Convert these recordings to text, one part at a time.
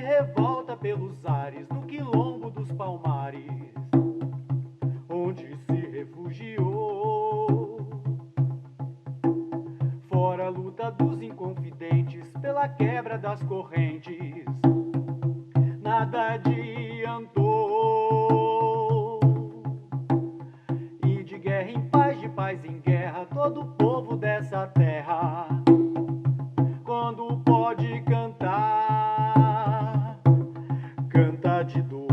revolta pelos ares no quilombo dos Palmares, onde se refugiou. Fora a luta dos inconfidentes pela quebra das correntes, nada adiantou. E de guerra em paz, de paz em guerra, todo o povo dessa terra, quando pode cantar, canta de dor.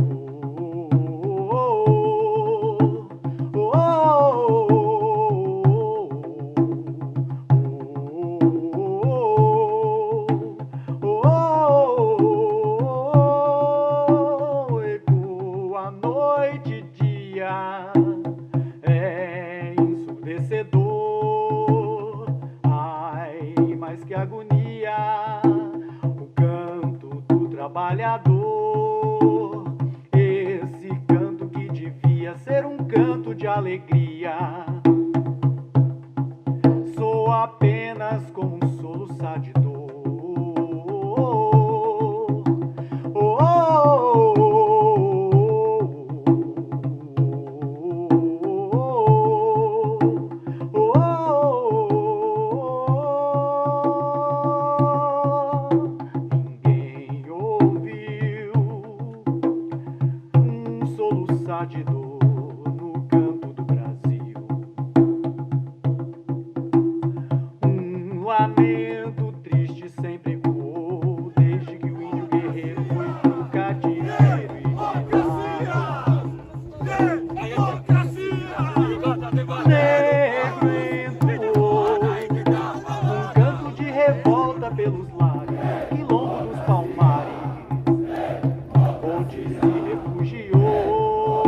Ecoa noite e dia, é ensurdecedor. Ai, mais que agonia, o canto do trabalhador. Esse canto que devia ser um canto de alegria, soa apenas como um soluçar de dor. Ninguém ouviu um soluçar de dor no canto do Brasil. Um lamento triste sempre ecoou, desde que o índio guerreiro foi pro cativeiro e negro entrou, um canto de revolta pelos lares, quilombo dos Palmares, onde se refugiou.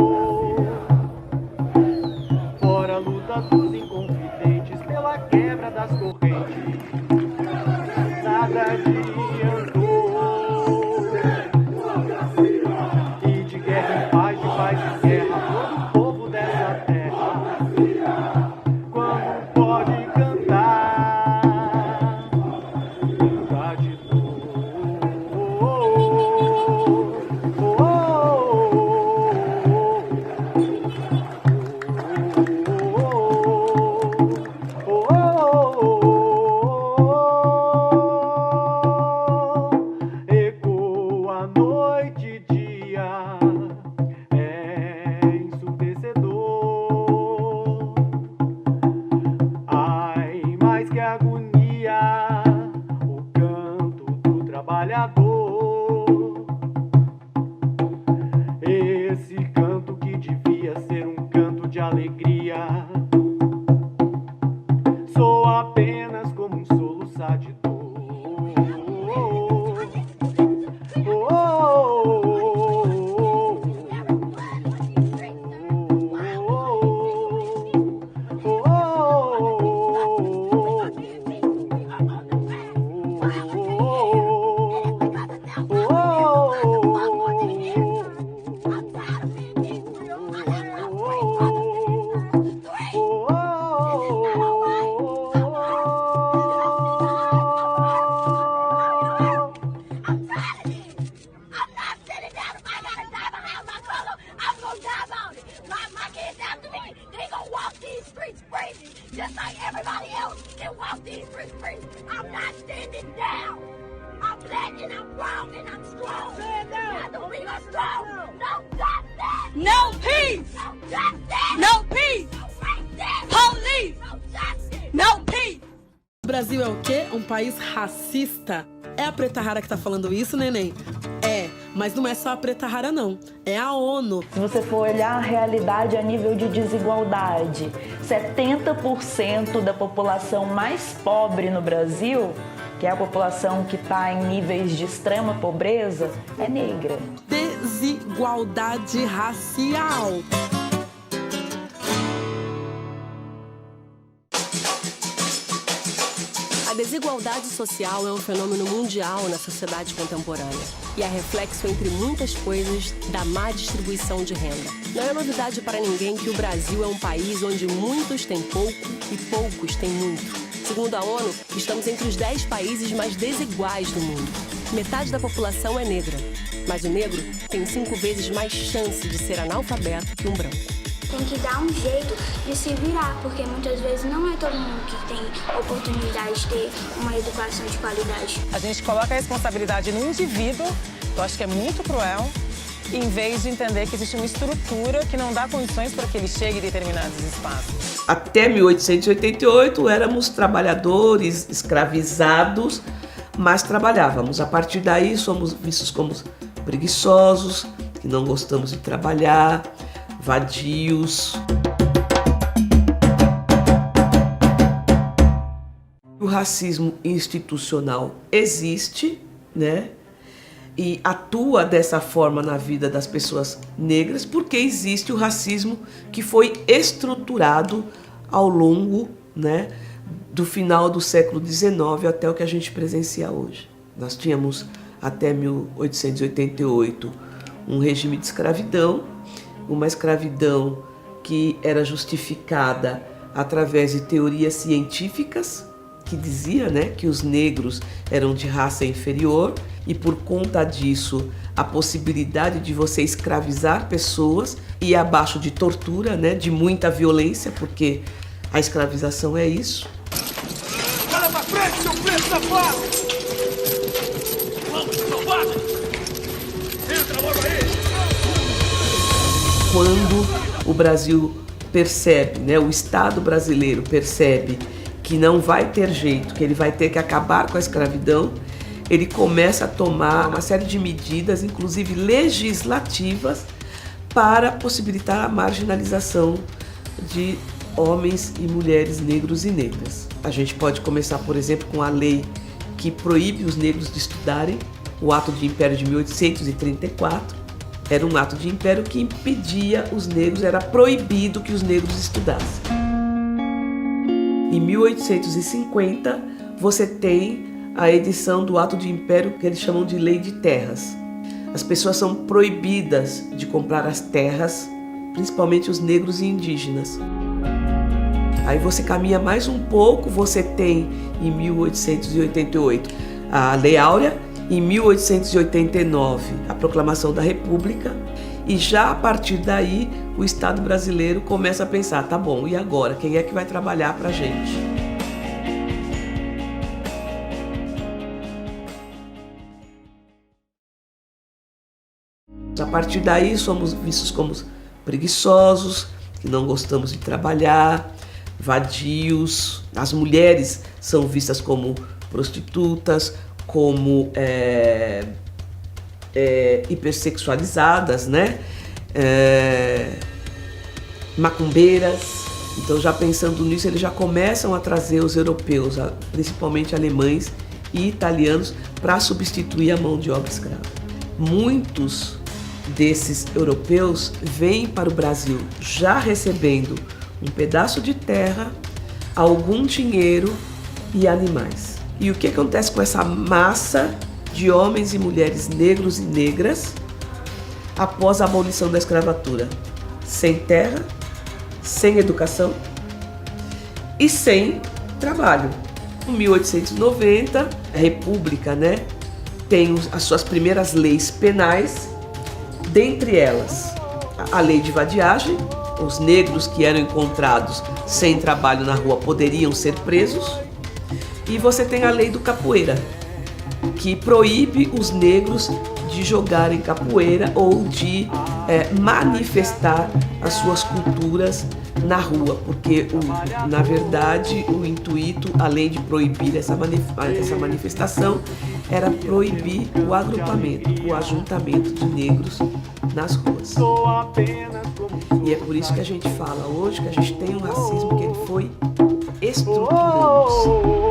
Fora a luta dos inconfidentes pela quebra das correntes, nada adiantou. E de guerra em paz, de paz em guerra, todo o povo dessa terra, quando pode cantar, canta de dor. Ecoa noite e dia, é ensurdecedor. Ai, mais que agonia, o canto do trabalhador. Esse canto que devia ser um canto de alegria, soa apenas como um soluçar de dor. Just like everybody else can walk these streets free. I'm not standing down. I'm black and I'm wrong and I'm strong. Stand down. I don't mean I'm strong. No justice. No peace. No justice. No peace. No racism. Police. No justice. No peace. O Brasil é o quê? Um país racista. É a Preta Rara que tá falando isso, neném? É, mas não é só a Preta Rara, não. É a ONU. Se você for olhar a realidade a nível de desigualdade, 70% da população mais pobre no Brasil, que é a população que está em níveis de extrema pobreza, é negra. Desigualdade racial. A desigualdade social é um fenômeno mundial na sociedade contemporânea e é reflexo, entre muitas coisas, da má distribuição de renda. Não é novidade para ninguém que o Brasil é um país onde muitos têm pouco e poucos têm muito. Segundo a ONU, estamos entre os 10 países mais desiguais do mundo. Metade da população é negra, mas o negro tem 5 vezes mais chance de ser analfabeto que um branco. Tem que dar um jeito de se virar, porque muitas vezes não é todo mundo que tem oportunidade de ter uma educação de qualidade. A gente coloca a responsabilidade no indivíduo, eu acho que é muito cruel, em vez de entender que existe uma estrutura que não dá condições para que ele chegue em determinados espaços. Até 1888 éramos trabalhadores escravizados, mas trabalhávamos. A partir daí somos vistos como preguiçosos, que não gostamos de trabalhar, vadios. O racismo institucional existe, né? E atua dessa forma na vida das pessoas negras, porque existe o racismo que foi estruturado ao longo, né, do final do século XIX até o que a gente presencia hoje. Nós tínhamos até 1888 um regime de escravidão, uma escravidão que era justificada através de teorias científicas, que dizia, né, que os negros eram de raça inferior e por conta disso a possibilidade de você escravizar pessoas e abaixo de tortura, né, de muita violência, porque a escravização é isso. Olha pra frente, seu preto safado! Vamos, selvagem! Entra logo aí! Quando o Brasil percebe, né, o Estado brasileiro percebe que não vai ter jeito, que ele vai ter que acabar com a escravidão, ele começa a tomar uma série de medidas, inclusive legislativas, para possibilitar a marginalização de homens e mulheres negros e negras. A gente pode começar, por exemplo, com a lei que proíbe os negros de estudarem, o Ato de Império de 1834. Era um ato de império que impedia os negros, era proibido que os negros estudassem. Em 1850, você tem a edição do Ato de Império, que eles chamam de Lei de Terras. As pessoas são proibidas de comprar as terras, principalmente os negros e indígenas. Aí você caminha mais um pouco, você tem em 1888 a Lei Áurea, em 1889 a Proclamação da República, e já a partir daí o Estado brasileiro começa a pensar, tá bom, e agora? Quem é que vai trabalhar pra gente? A partir daí somos vistos como preguiçosos, que não gostamos de trabalhar, vadios. As mulheres são vistas como prostitutas, como hipersexualizadas, né? Macumbeiras. Então, já pensando nisso, eles já começam a trazer os europeus, principalmente alemães e italianos, para substituir a mão de obra escrava. Muitos desses europeus vêm para o Brasil já recebendo um pedaço de terra, algum dinheiro e animais. E o que acontece com essa massa de homens e mulheres negros e negras após a abolição da escravatura? Sem terra, sem educação e sem trabalho. Em 1890, a República, né, tem as suas primeiras leis penais, dentre elas a lei de vadiagem. Os negros que eram encontrados sem trabalho na rua poderiam ser presos. E você tem a lei do capoeira, que proíbe os negros de jogarem capoeira ou de manifestar as suas culturas na rua, porque na verdade o intuito, além de proibir essa manifestação, era proibir o agrupamento, o ajuntamento de negros nas ruas. E é por isso que a gente fala hoje que a gente tem um racismo que ele foi estruturando.